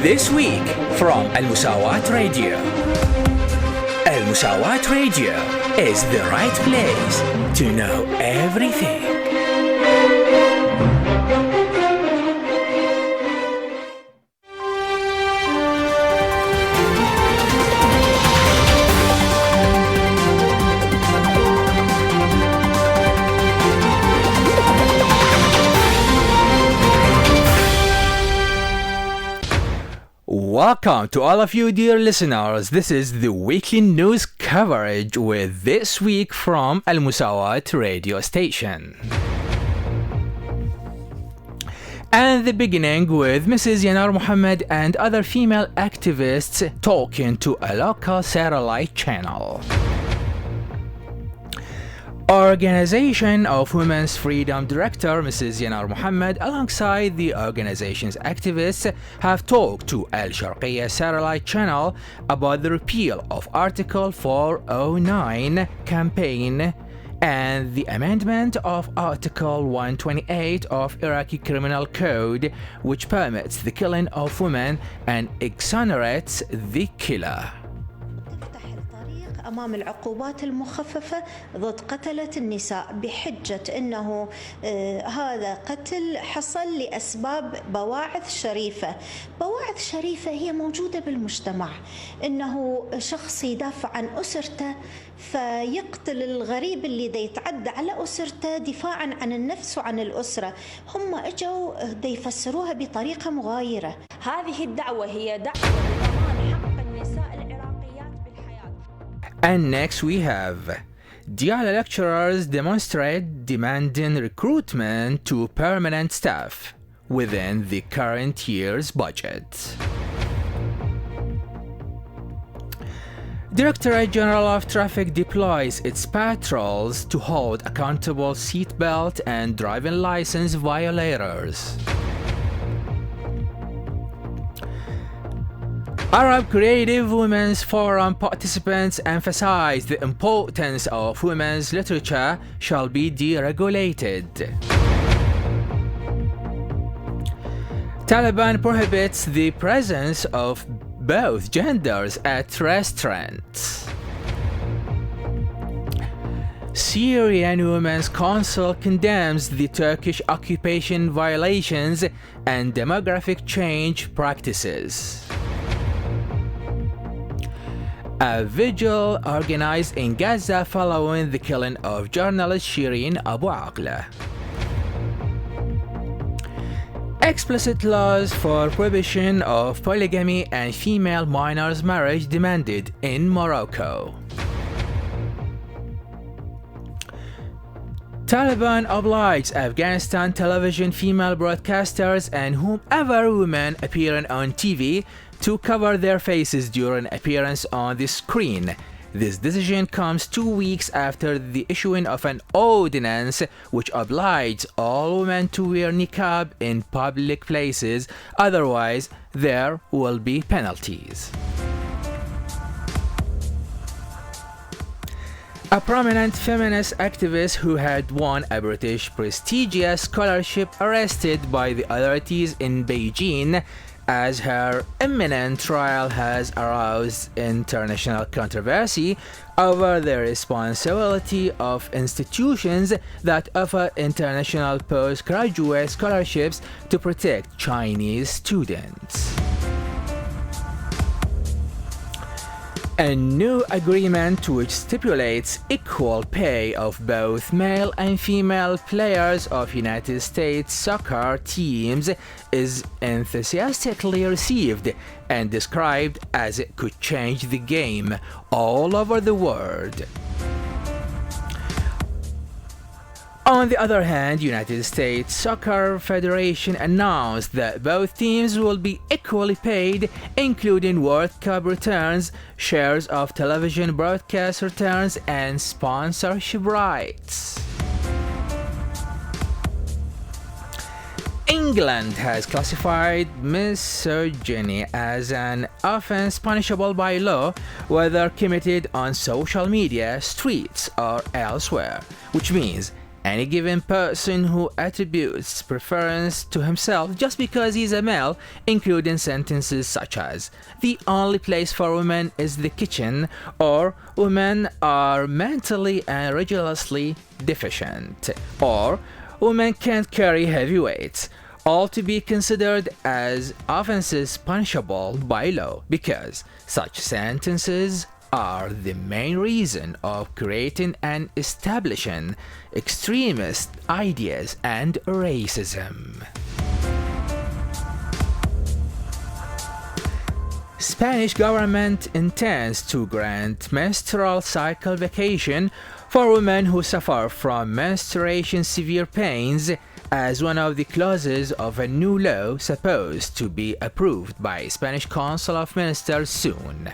This week from المساواة راديو. المساواة راديو is the right place to know everything. Welcome to all of you dear listeners. This is the weekly news coverage with This Week from Al-Musawat radio station. And the beginning with Mrs. Yanar Muhammad and other female activists talking to a local satellite channel. Organization of Women's Freedom Director Mrs. Yanar Muhammad alongside the organization's activists have talked to Al-Sharqiyya satellite channel about the repeal of Article 409 campaign and the amendment of Article 128 of Iraqi Criminal Code, which permits the killing of women and exonerates the killer. أمام العقوبات المخففة ضد قتلة النساء بحجة أنه هذا قتل حصل لأسباب بواعث شريفة. بواعث شريفة هي موجودة بالمجتمع، أنه شخص يدافع عن أسرته فيقتل الغريب اللي دا يتعدى على أسرته دفاعا عن النفس وعن الأسرة. هم اجوا دا يفسروها بطريقة مغايرة. هذه الدعوة هي دعوة لضمان حق النساء العراقيات بالحياة. And next we have Diyala lecturers demonstrate demanding recruitment to permanent staff within the current year's budget. Directorate General of Traffic deploys its patrols to hold accountable seatbelt and driving license violators. Arab Creative Women's Forum participants emphasize the importance of women's literature shall be deregulated. Taliban prohibits the presence of both genders at restaurants. Syrian Women's Council condemns the Turkish occupation violations and demographic change practices. A vigil organized in Gaza following the killing of journalist Shireen Abu Akleh. Explicit laws for prohibition of polygamy and female minors marriage demanded in Morocco. Taliban obliges Afghanistan television female broadcasters and whomever women appearing on TV to cover their faces during appearance on the screen. This decision comes 2 weeks after the issuing of an ordinance which obliges all women to wear niqab in public places, otherwise there will be penalties. A prominent feminist activist who had won a British prestigious scholarship arrested by the authorities in Beijing as her imminent trial has aroused international controversy over the responsibility of institutions that offer international postgraduate scholarships to protect Chinese students. A new agreement which stipulates equal pay of both male and female players of United States soccer teams is enthusiastically received and described as it could change the game all over the world. On the other hand, United States Soccer Federation announced that both teams will be equally paid, including World Cup returns, shares of television broadcast returns, and sponsorship rights. England has classified misogyny as an offense punishable by law, whether committed on social media, streets, or elsewhere, which means Any given person who attributes preference to himself just because he's a male, including sentences such as, "The only place for women is the kitchen," or "Women are mentally and religiously deficient," or "Women can't carry heavy weights," all to be considered as offenses punishable by law, because such sentences are the main reason of creating and establishing extremist ideas and racism. Spanish government intends to grant menstrual cycle vacation for women who suffer from menstruation severe pains as one of the clauses of a new law supposed to be approved by Spanish Council of Ministers soon.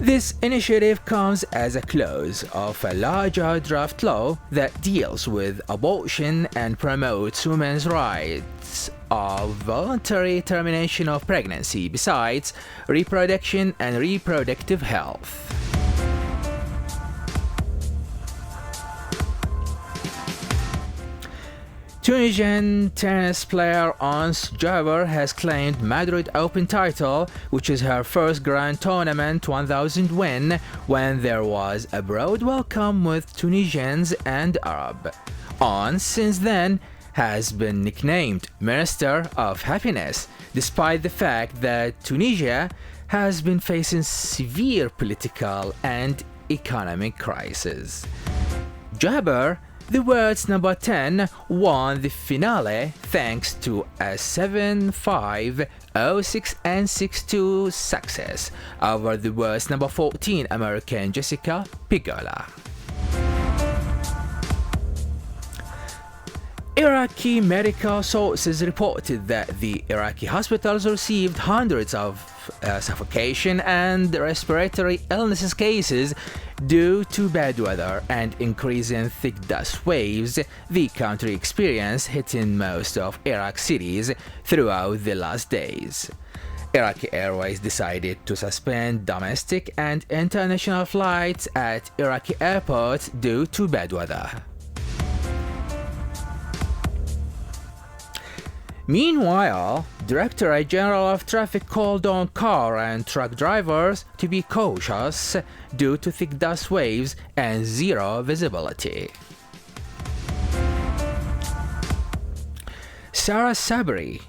This initiative comes as a clause of a larger draft law that deals with abortion and promotes women's rights of voluntary termination of pregnancy, besides reproduction and reproductive health. Tunisian tennis player Ons Jabeur has claimed Madrid Open title, which is her first Grand Tournament 1000 win, when there was a broad welcome with Tunisians and Arab. Ons, since then, has been nicknamed Minister of Happiness, despite the fact that Tunisia has been facing severe political and economic crisis. Jabeur, the world's number 10, won the finale thanks to a 7-5, 0-6 and 6-2 success over the world's number 14 American Jessica Pegula. Iraqi medical sources reported that the Iraqi hospitals received hundreds of suffocation and respiratory illnesses cases due to bad weather and increasing thick dust waves the country experienced hitting most of Iraq's cities throughout the last days. Iraqi Airways decided to suspend domestic and international flights at Iraqi airports due to bad weather. Meanwhile, Directorate General of Traffic called on car and truck drivers to be cautious due to thick dust waves and zero visibility. Sarah Sabri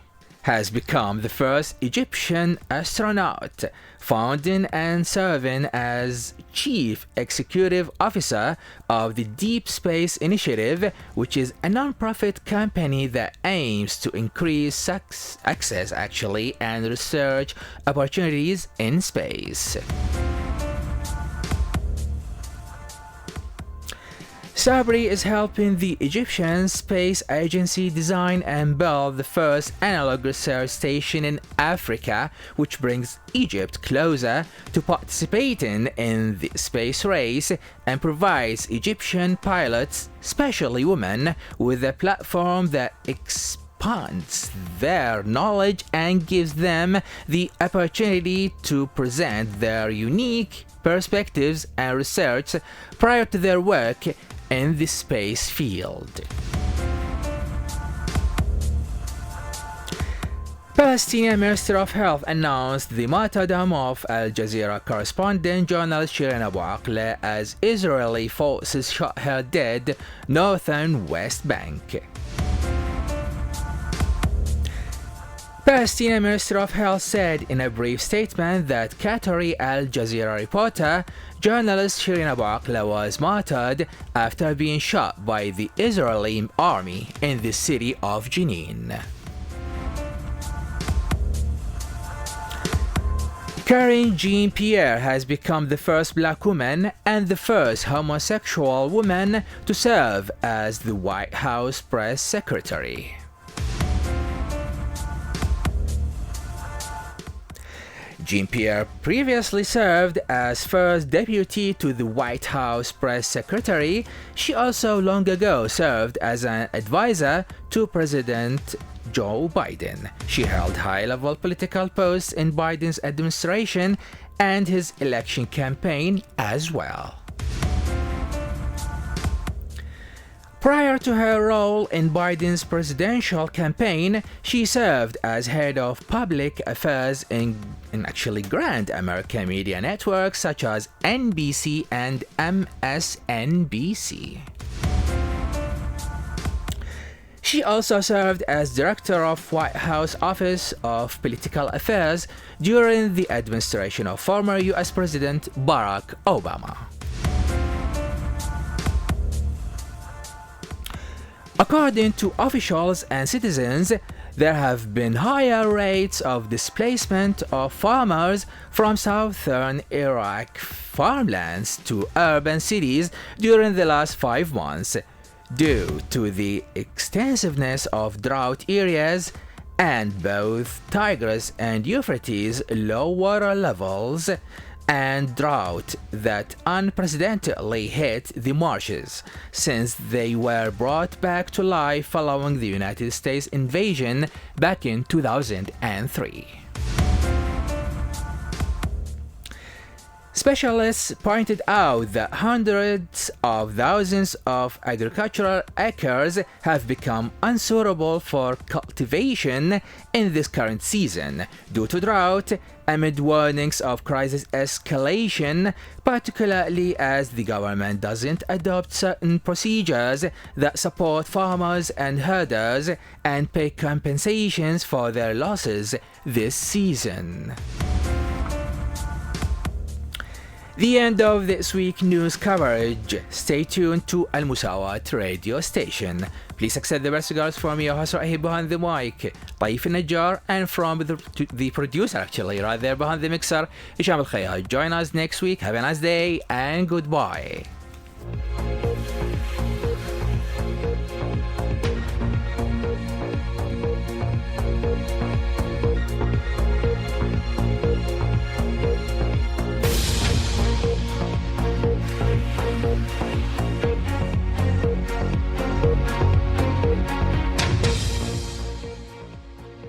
has become the first Egyptian astronaut, founding and serving as Chief Executive Officer of the Deep Space Initiative, which is a non-profit company that aims to increase access and research opportunities in space. Sabri is helping the Egyptian Space Agency design and build the first analog research station in Africa, which brings Egypt closer to participating in the space race and provides Egyptian pilots, especially women, with a platform that expands their knowledge and gives them the opportunity to present their unique perspectives and research prior to their work in the space field. Palestinian Minister of Health announced the martyrdom of Al Jazeera correspondent journalist Shirin Abu Akleh as Israeli forces shot her dead northern West Bank. Palestinian Minister of Health said in a brief statement that Qatari Al Jazeera reporter, journalist Shirin Abu Akleh was martyred after being shot by the Israeli army in the city of Jenin. Karine Jean-Pierre has become the first black woman and the first homosexual woman to serve as the White House press secretary. Jean-Pierre previously served as first deputy to the White House press secretary. She also long ago served as an advisor to President Joe Biden. She held high-level political posts in Biden's administration and his election campaign as well. Prior to her role in Biden's presidential campaign, she served as head of public affairs in actually grand American media networks such as NBC and MSNBC. She also served as director of White House Office of Political Affairs during the administration of former US President Barack Obama. According to officials and citizens, there have been higher rates of displacement of farmers from southern Iraq farmlands to urban cities during the last 5 months, due to the extensiveness of drought areas and both Tigris and Euphrates low water levels and drought that unprecedentedly hit the marshes since they were brought back to life following the United States invasion back in 2003. Specialists pointed out that hundreds of thousands of agricultural acres have become unsuitable for cultivation in this current season due to drought, amid warnings of crisis escalation, particularly as the government doesn't adopt certain procedures that support farmers and herders and pay compensations for their losses this season. The end of this week's news coverage. Stay tuned to المساواة radio station. Please accept the best regards from your host right here behind the mic, Taif Al-najjar, and from the producer actually right there behind the mixer, Hisham alkhayat. Join us next week. Have a nice day and goodbye.